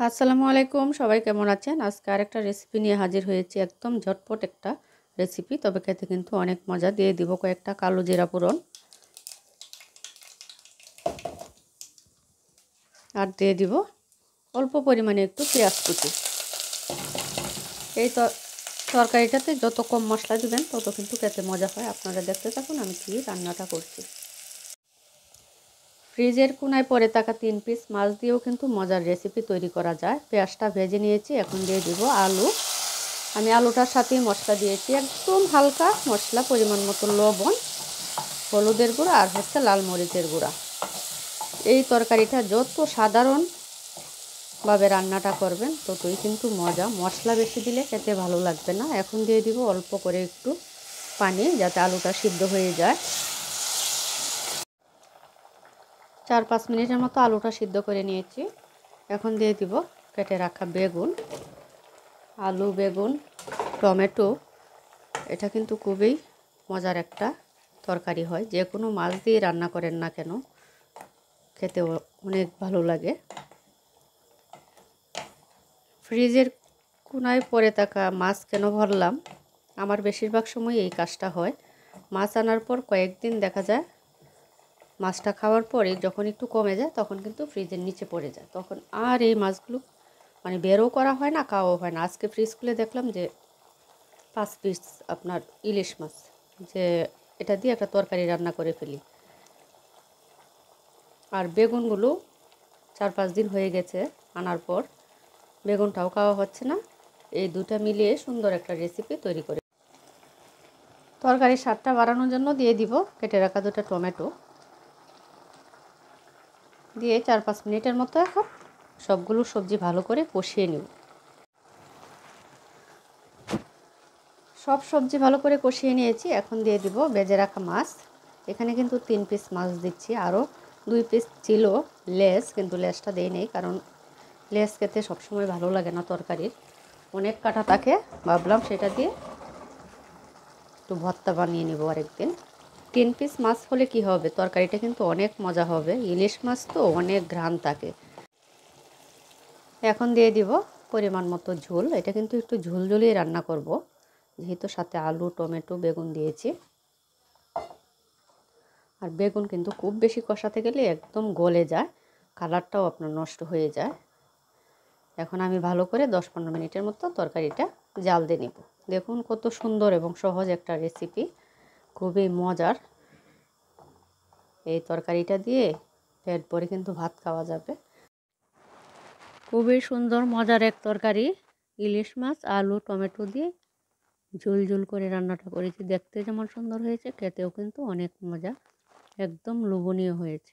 আসসালামু আলাইকুম, সবাই কেমন আছেন? আজকে আরেকটা রেসিপি নিয়ে হাজির হয়েছি। একদম ঝটপট একটা রেসিপি, তবে খেতে কিন্তু অনেক মজা। দিয়ে দিব কয়েকটা কালো জিরা ফোড়ন, আর দিয়ে দিব অল্প পরিমাণে একটু পেঁয়াজ কুচি। এই তরকারিটাতে যত কম মশলা দিবেন তত কিন্তু খেতে মজা হয়। আপনারা দেখতে থাকুন আমি কি রান্নাটা করছি। ফ্রিজের কোনায় পড়ে থাকা 3 পিস মাছ দিয়েও কিন্তু মজার রেসিপি তৈরি করা যায়। পেঁয়াজটা ভেজে নিয়েছি, এখন দিয়ে দিব আলু। আমি আলুটার সাথে মশলা দিয়েছি, একদম হালকা মশলা, পরিমাণ মতো লবণ, হলুদের গুঁড়া আর লাল মরিচের গুঁড়া। এই তরকারিটা যত সাধারণভাবে রান্নাটা করবেন ততই কিন্তু মজা। মশলা বেশি দিলে খেতে ভালো লাগবে না। এখন দিয়ে দিব অল্প করে একটু পানি, যাতে আলুটা সিদ্ধ হয়ে যায়। 4-5 মিনিটের মতো আলুটা সিদ্ধ করে নিয়েছি। এখন দিয়ে দিব কেটে রাখা বেগুন। আলু, বেগুন, টমেটো, এটা কিন্তু খুবই মজার একটা তরকারি হয়। যে কোনো মাছ দিয়ে রান্না করেন না কেন, খেতে অনেক ভালো লাগে। ফ্রিজের কোনায় পড়ে থাকা মাছ কেন ভরলাম? আমার বেশিরভাগ সময় এই কাজটা হয়। মাছ আনার পর কয়েকদিন দেখা যায় মাছটা খাওয়ার পরে যখন একটু কমে যায় তখন কিন্তু ফ্রিজের নিচে পড়ে যায়, তখন আর এই মাছগুলো বেরও করা হয় না, খাওয়াও হয় না। আজকে ফ্রিজ খুলে দেখলাম যে 5 পিস আপনার ইলিশ মাছ, যে এটা দিয়ে একটা তরকারি রান্না করে ফেলি। আর বেগুনগুলো 4-5 দিন হয়ে গেছে আনার পর, বেগুনটাও খাওয়া হচ্ছে না। এই দুটা মিলিয়ে সুন্দর একটা রেসিপি তৈরি করে তরকারির স্বাদটা বাড়ানোর জন্য দিয়ে দিব কেটে রাখা 2টা টমেটো। দিয়ে 4-5 মিনিটের মতো এখন সবগুলো সবজি ভালো করে কষিয়ে নিব। সব সবজি ভালো করে কষিয়ে নিয়েছি। এখন দিয়ে দিব ভেজে রাখা মাছ। এখানে কিন্তু 3 পিস মাছ দিচ্ছি, আরও 2 পিস ছিল লেস, কিন্তু লেসটা দেই নেই, কারণ লেস খেতে সবসময় ভালো লাগে না তরকারির, অনেক কাটা থাকে। ভাবলাম সেটা দিয়ে একটু ভর্তা বানিয়ে নেব আরেকদিন। 3 পিস মাছ হলে কি হবে, তরকারিটা কিন্তু অনেক মজা হবে। ইলিশ মাছ তো অনেক ঘ্রাণ থাকে। এখন দিয়ে দিব পরিমাণ মতো ঝোল। এটা কিন্তু একটু ঝোলঝুলিয়ে রান্না করব, যেহেতু সাথে আলু, টমেটো, বেগুন দিয়েছি। আর বেগুন কিন্তু খুব বেশি কষাতে গেলে একদম গলে যায়, কালারটাও আপনার নষ্ট হয়ে যায়। এখন আমি ভালো করে 10-15 মিনিটের মতো তরকারিটা জাল দিয়ে নেব। দেখুন কত সুন্দর এবং সহজ একটা রেসিপি, খুবই মজার। এই তরকারিটা দিয়ে পেট ভরে কিন্তু ভাত খাওয়া যাবে। খুবই সুন্দর মজার এক তরকারি, ইলিশ মাছ আলু টমেটো দিয়ে ঝোল ঝোল করে রান্নাটা করেছি। দেখতে যেমন সুন্দর হয়েছে, খেতেও কিন্তু অনেক মজা, একদম লোভনীয় হয়েছে।